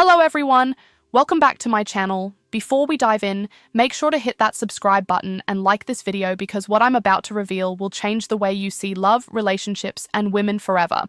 Hello everyone, welcome back to my channel. Before we dive in, make sure to hit that subscribe button and like this video because what I'm about to reveal will change the way you see love, relationships, and women forever.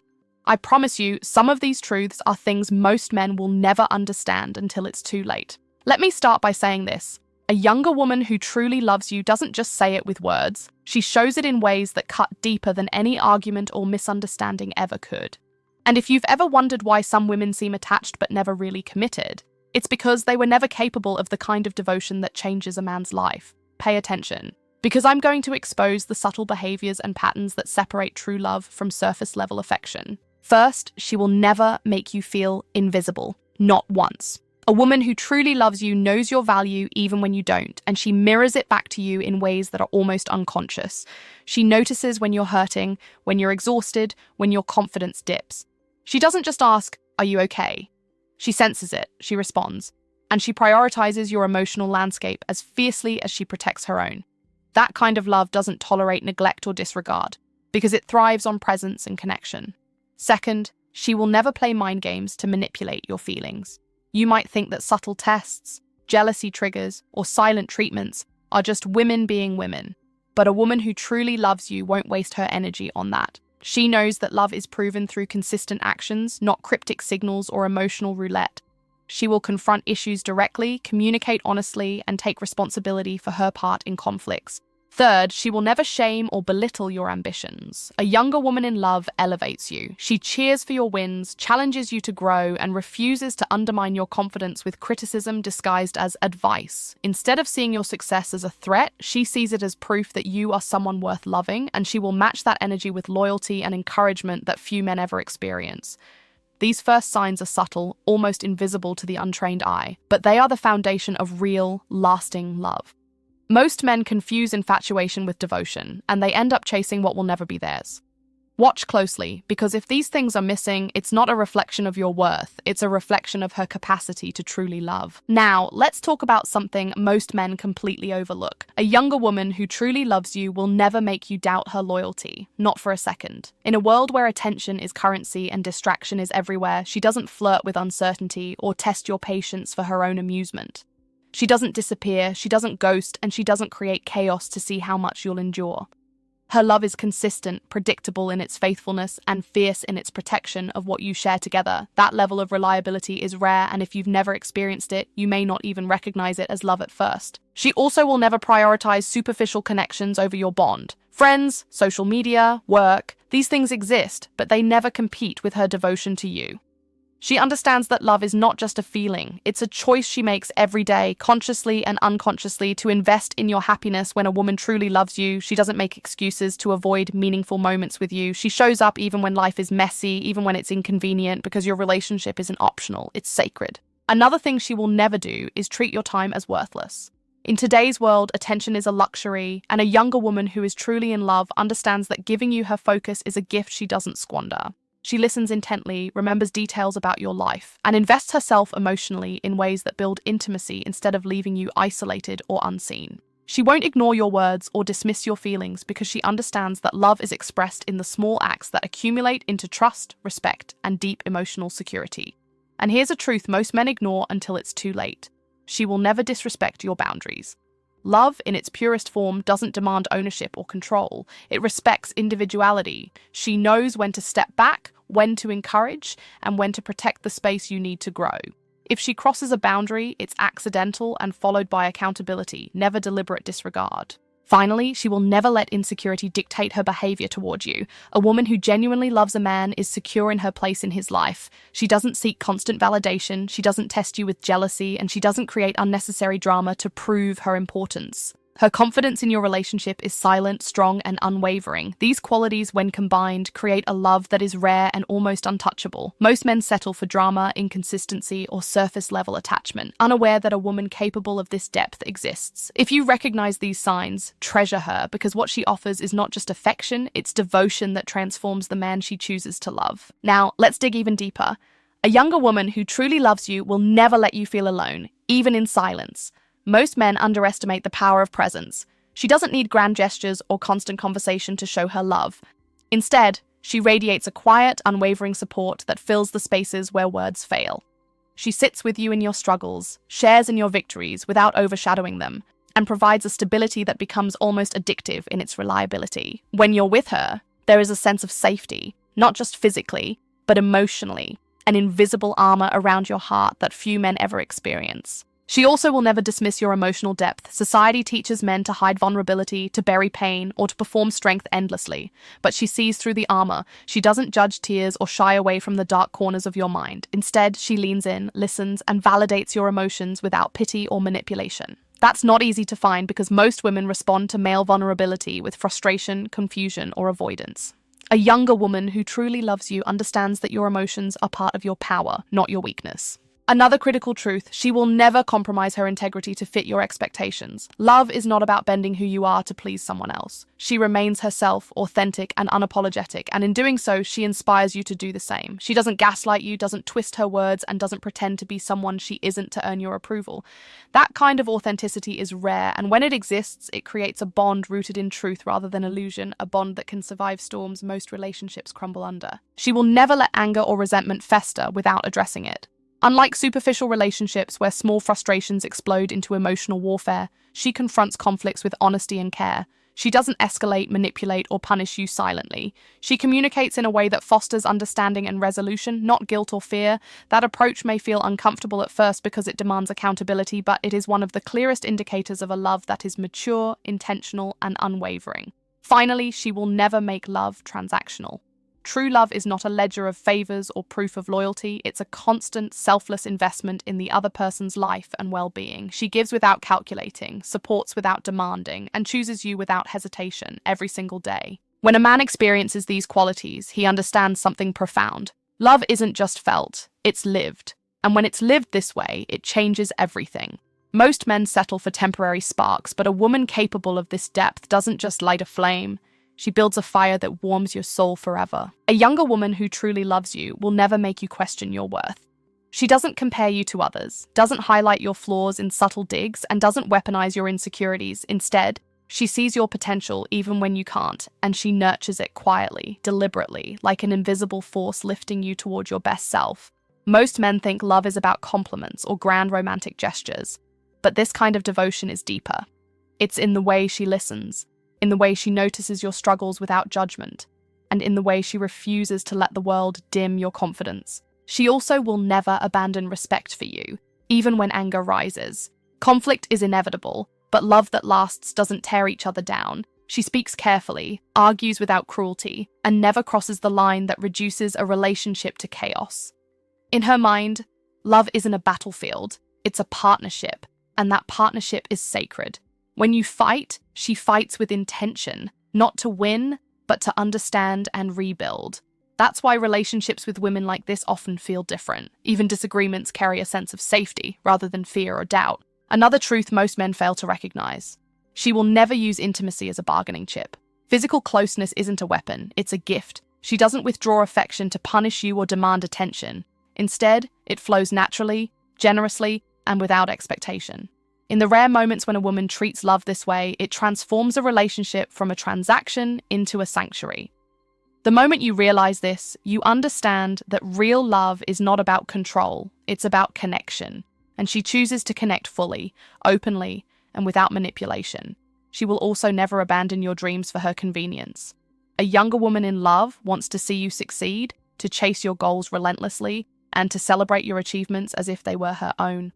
I promise you, some of these truths are things most men will never understand until it's too late. Let me start by saying this. A younger woman who truly loves you doesn't just say it with words. She shows it in ways that cut deeper than any argument or misunderstanding ever could. And if you've ever wondered why some women seem attached but never really committed, it's because they were never capable of the kind of devotion that changes a man's life. Pay attention, because I'm going to expose the subtle behaviors and patterns that separate true love from surface-level affection. First, she will never make you feel invisible. Not once. A woman who truly loves you knows your value even when you don't, and she mirrors it back to you in ways that are almost unconscious. She notices when you're hurting, when you're exhausted, when your confidence dips. She doesn't just ask, "Are you okay?" She senses it, she responds, and she prioritizes your emotional landscape as fiercely as she protects her own. That kind of love doesn't tolerate neglect or disregard, because it thrives on presence and connection. Second, she will never play mind games to manipulate your feelings. You might think that subtle tests, jealousy triggers, or silent treatments are just women being women, but a woman who truly loves you won't waste her energy on that. She knows that love is proven through consistent actions, not cryptic signals or emotional roulette. She will confront issues directly, communicate honestly, and take responsibility for her part in conflicts. Third, she will never shame or belittle your ambitions. A younger woman in love elevates you. She cheers for your wins, challenges you to grow, and refuses to undermine your confidence with criticism disguised as advice. Instead of seeing your success as a threat, she sees it as proof that you are someone worth loving, and she will match that energy with loyalty and encouragement that few men ever experience. These first signs are subtle, almost invisible to the untrained eye, but they are the foundation of real, lasting love. Most men confuse infatuation with devotion, and they end up chasing what will never be theirs. Watch closely, because if these things are missing, it's not a reflection of your worth, it's a reflection of her capacity to truly love. Now, let's talk about something most men completely overlook. A younger woman who truly loves you will never make you doubt her loyalty, not for a second. In a world where attention is currency and distraction is everywhere, she doesn't flirt with uncertainty or test your patience for her own amusement. She doesn't disappear, she doesn't ghost, and she doesn't create chaos to see how much you'll endure. Her love is consistent, predictable in its faithfulness, and fierce in its protection of what you share together. That level of reliability is rare, and if you've never experienced it, you may not even recognize it as love at first. She also will never prioritize superficial connections over your bond. Friends, social media, work, these things exist, but they never compete with her devotion to you. She understands that love is not just a feeling, it's a choice she makes every day, consciously and unconsciously, to invest in your happiness. When a woman truly loves you, she doesn't make excuses to avoid meaningful moments with you. She shows up even when life is messy, even when it's inconvenient, because your relationship isn't optional, it's sacred. Another thing she will never do is treat your time as worthless. In today's world, attention is a luxury, and a younger woman who is truly in love understands that giving you her focus is a gift she doesn't squander. She listens intently, remembers details about your life, and invests herself emotionally in ways that build intimacy instead of leaving you isolated or unseen. She won't ignore your words or dismiss your feelings because she understands that love is expressed in the small acts that accumulate into trust, respect, and deep emotional security. And here's a truth most men ignore until it's too late. She will never disrespect your boundaries. Love, in its purest form, doesn't demand ownership or control. It respects individuality. She knows when to step back, when to encourage, and when to protect the space you need to grow. If she crosses a boundary, it's accidental and followed by accountability, never deliberate disregard. Finally, she will never let insecurity dictate her behavior toward you. A woman who genuinely loves a man is secure in her place in his life. She doesn't seek constant validation, she doesn't test you with jealousy, and she doesn't create unnecessary drama to prove her importance. Her confidence in your relationship is silent, strong, and unwavering. These qualities, when combined, create a love that is rare and almost untouchable. Most men settle for drama, inconsistency, or surface-level attachment, unaware that a woman capable of this depth exists. If you recognize these signs, treasure her, because what she offers is not just affection, it's devotion that transforms the man she chooses to love. Now, let's dig even deeper. A younger woman who truly loves you will never let you feel alone, even in silence. Most men underestimate the power of presence. She doesn't need grand gestures or constant conversation to show her love. Instead, she radiates a quiet, unwavering support that fills the spaces where words fail. She sits with you in your struggles, shares in your victories without overshadowing them, and provides a stability that becomes almost addictive in its reliability. When you're with her, there is a sense of safety, not just physically, but emotionally, an invisible armor around your heart that few men ever experience. She also will never dismiss your emotional depth. Society teaches men to hide vulnerability, to bury pain, or to perform strength endlessly. But she sees through the armor. She doesn't judge tears or shy away from the dark corners of your mind. Instead, she leans in, listens, and validates your emotions without pity or manipulation. That's not easy to find because most women respond to male vulnerability with frustration, confusion, or avoidance. A younger woman who truly loves you understands that your emotions are part of your power, not your weakness. Another critical truth, she will never compromise her integrity to fit your expectations. Love is not about bending who you are to please someone else. She remains herself, authentic and unapologetic, and in doing so, she inspires you to do the same. She doesn't gaslight you, doesn't twist her words, and doesn't pretend to be someone she isn't to earn your approval. That kind of authenticity is rare, and when it exists, it creates a bond rooted in truth rather than illusion, a bond that can survive storms most relationships crumble under. She will never let anger or resentment fester without addressing it. Unlike superficial relationships where small frustrations explode into emotional warfare, she confronts conflicts with honesty and care. She doesn't escalate, manipulate, or punish you silently. She communicates in a way that fosters understanding and resolution, not guilt or fear. That approach may feel uncomfortable at first because it demands accountability, but it is one of the clearest indicators of a love that is mature, intentional, and unwavering. Finally, she will never make love transactional. True love is not a ledger of favors or proof of loyalty. It's a constant, selfless investment in the other person's life and well-being. She gives without calculating, supports without demanding, and chooses you without hesitation every single day. When a man experiences these qualities, he understands something profound. Love isn't just felt, it's lived. And when it's lived this way, it changes everything. Most men settle for temporary sparks, but a woman capable of this depth doesn't just light a flame. She builds a fire that warms your soul forever. A younger woman who truly loves you will never make you question your worth. She doesn't compare you to others, doesn't highlight your flaws in subtle digs, and doesn't weaponize your insecurities. Instead, she sees your potential even when you can't, and she nurtures it quietly, deliberately, like an invisible force lifting you toward your best self. Most men think love is about compliments or grand romantic gestures, but this kind of devotion is deeper. It's in the way she listens, in the way she notices your struggles without judgment, and in the way she refuses to let the world dim your confidence. She also will never abandon respect for you, even when anger rises. Conflict is inevitable, but love that lasts doesn't tear each other down. She speaks carefully, argues without cruelty, and never crosses the line that reduces a relationship to chaos. In her mind, love isn't a battlefield, it's a partnership, and that partnership is sacred. When you fight, she fights with intention, not to win, but to understand and rebuild. That's why relationships with women like this often feel different. Even disagreements carry a sense of safety rather than fear or doubt. Another truth most men fail to recognize. She will never use intimacy as a bargaining chip. Physical closeness isn't a weapon, it's a gift. She doesn't withdraw affection to punish you or demand attention. Instead, it flows naturally, generously, and without expectation. In the rare moments when a woman treats love this way, it transforms a relationship from a transaction into a sanctuary. The moment you realize this, you understand that real love is not about control, it's about connection. And she chooses to connect fully, openly, and without manipulation. She will also never abandon your dreams for her convenience. A younger woman in love wants to see you succeed, to chase your goals relentlessly, and to celebrate your achievements as if they were her own.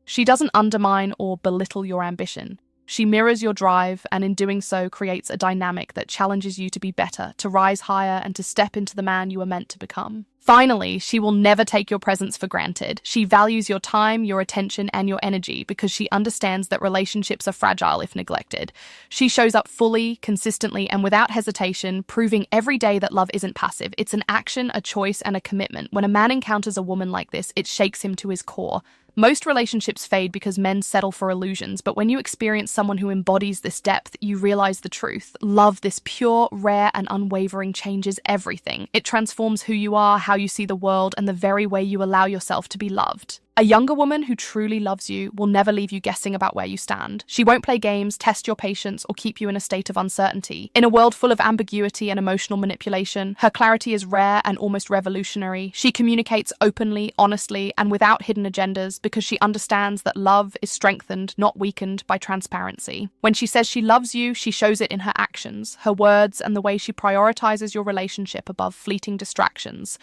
She doesn't undermine or belittle your ambition. She mirrors your drive, and in doing so creates a dynamic that challenges you to be better, to rise higher, and to step into the man you are meant to become. Finally, she will never take your presence for granted. She values your time, your attention, and your energy because she understands that relationships are fragile if neglected. She shows up fully, consistently, and without hesitation, proving every day that love isn't passive. It's an action, a choice, and a commitment. When a man encounters a woman like this, it shakes him to his core. Most relationships fade because men settle for illusions, but when you experience someone who embodies this depth, you realize the truth. Love, this pure, rare, and unwavering, changes everything. It transforms who you are, how you see the world, and the very way you allow yourself to be loved. A younger woman who truly loves you will never leave you guessing about where you stand. She won't play games, test your patience, or keep you in a state of uncertainty. In a world full of ambiguity and emotional manipulation, her clarity is rare and almost revolutionary. She communicates openly, honestly, and without hidden agendas because she understands that love is strengthened, not weakened, by transparency. When she says she loves you, she shows it in her actions, her words, and the way she prioritizes your relationship above fleeting distractions.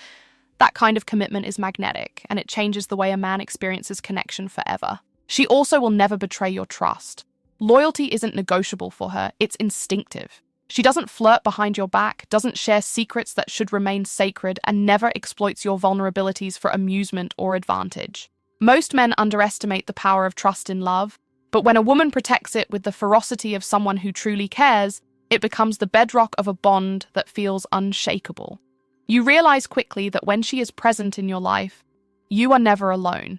That kind of commitment is magnetic, and it changes the way a man experiences connection forever. She also will never betray your trust. Loyalty isn't negotiable for her, it's instinctive. She doesn't flirt behind your back, doesn't share secrets that should remain sacred, and never exploits your vulnerabilities for amusement or advantage. Most men underestimate the power of trust in love, but when a woman protects it with the ferocity of someone who truly cares, it becomes the bedrock of a bond that feels unshakable. You realize quickly that when she is present in your life, you are never alone.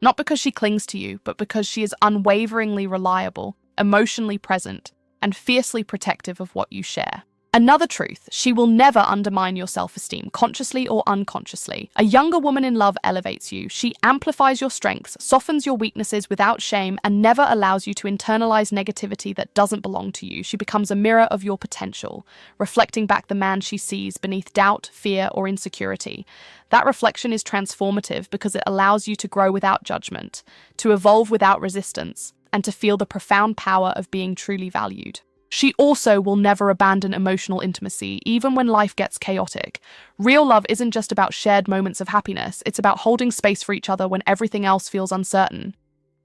Not because she clings to you, but because she is unwaveringly reliable, emotionally present, and fiercely protective of what you share. Another truth, she will never undermine your self-esteem, consciously or unconsciously. A younger woman in love elevates you. She amplifies your strengths, softens your weaknesses without shame, and never allows you to internalize negativity that doesn't belong to you. She becomes a mirror of your potential, reflecting back the man she sees beneath doubt, fear, or insecurity. That reflection is transformative because it allows you to grow without judgment, to evolve without resistance, and to feel the profound power of being truly valued. She also will never abandon emotional intimacy, even when life gets chaotic. Real love isn't just about shared moments of happiness, it's about holding space for each other when everything else feels uncertain.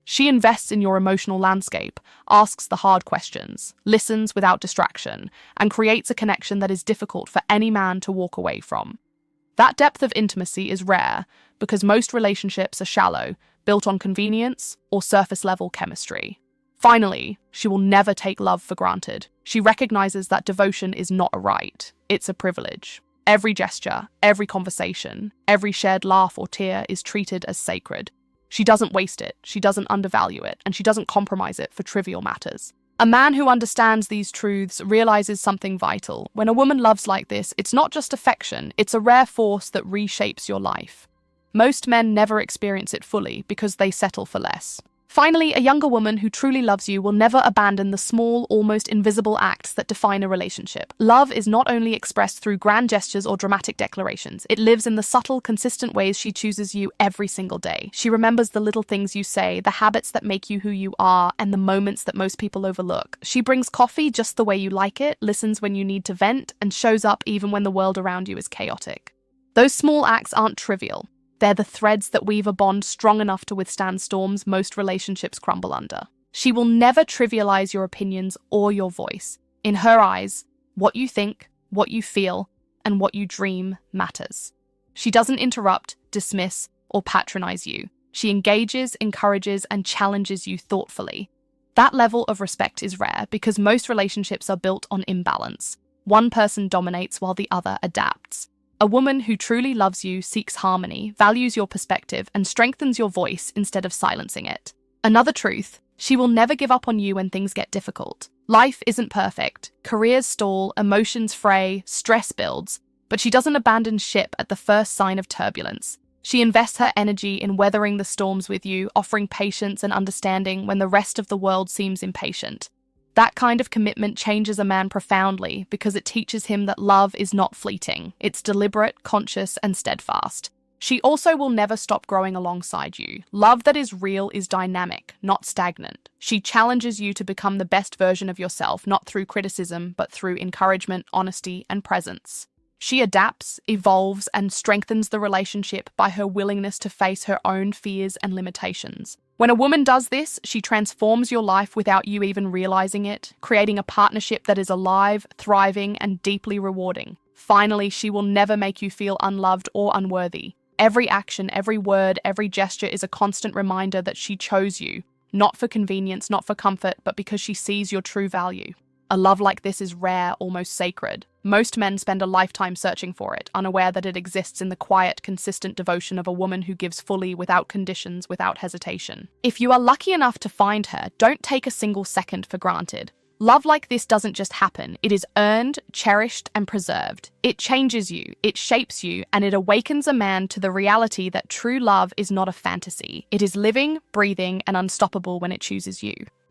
She invests in your emotional landscape, asks the hard questions, listens without distraction, and creates a connection that is difficult for any man to walk away from. That depth of intimacy is rare because most relationships are shallow, built on convenience or surface-level chemistry. Finally, she will never take love for granted. She recognizes that devotion is not a right, it's a privilege. Every gesture, every conversation, every shared laugh or tear is treated as sacred. She doesn't waste it, she doesn't undervalue it, and she doesn't compromise it for trivial matters. A man who understands these truths realizes something vital. When a woman loves like this, it's not just affection, it's a rare force that reshapes your life. Most men never experience it fully because they settle for less. Finally, a younger woman who truly loves you will never abandon the small, almost invisible acts that define a relationship. Love is not only expressed through grand gestures or dramatic declarations, it lives in the subtle, consistent ways she chooses you every single day. She remembers the little things you say, the habits that make you who you are, and the moments that most people overlook. She brings coffee just the way you like it, listens when you need to vent, and shows up even when the world around you is chaotic. Those small acts aren't trivial. They're the threads that weave a bond strong enough to withstand storms most relationships crumble under. She will never trivialize your opinions or your voice. In her eyes, what you think, what you feel, and what you dream matters. She doesn't interrupt, dismiss, or patronize you. She engages, encourages, and challenges you thoughtfully. That level of respect is rare because most relationships are built on imbalance. One person dominates while the other adapts. A woman who truly loves you seeks harmony, values your perspective, and strengthens your voice instead of silencing it. Another truth, she will never give up on you when things get difficult. Life isn't perfect. Careers stall, emotions fray, stress builds, but she doesn't abandon ship at the first sign of turbulence. She invests her energy in weathering the storms with you, offering patience and understanding when the rest of the world seems impatient. That kind of commitment changes a man profoundly because it teaches him that love is not fleeting. It's deliberate, conscious, and steadfast. She also will never stop growing alongside you. Love that is real is dynamic, not stagnant. She challenges you to become the best version of yourself, not through criticism, but through encouragement, honesty, and presence. She adapts, evolves, and strengthens the relationship by her willingness to face her own fears and limitations. When a woman does this, she transforms your life without you even realizing it, creating a partnership that is alive, thriving, and deeply rewarding. Finally, she will never make you feel unloved or unworthy. Every action, every word, every gesture is a constant reminder that she chose you, not for convenience, not for comfort, but because she sees your true value. A love like this is rare, almost sacred. Most men spend a lifetime searching for it, unaware that it exists in the quiet, consistent devotion of a woman who gives fully, without conditions, without hesitation. If you are lucky enough to find her, don't take a single second for granted. Love like this doesn't just happen. It is earned, cherished, and preserved. It changes you, it shapes you, and it awakens a man to the reality that true love is not a fantasy. It is living, breathing, and unstoppable when it chooses you.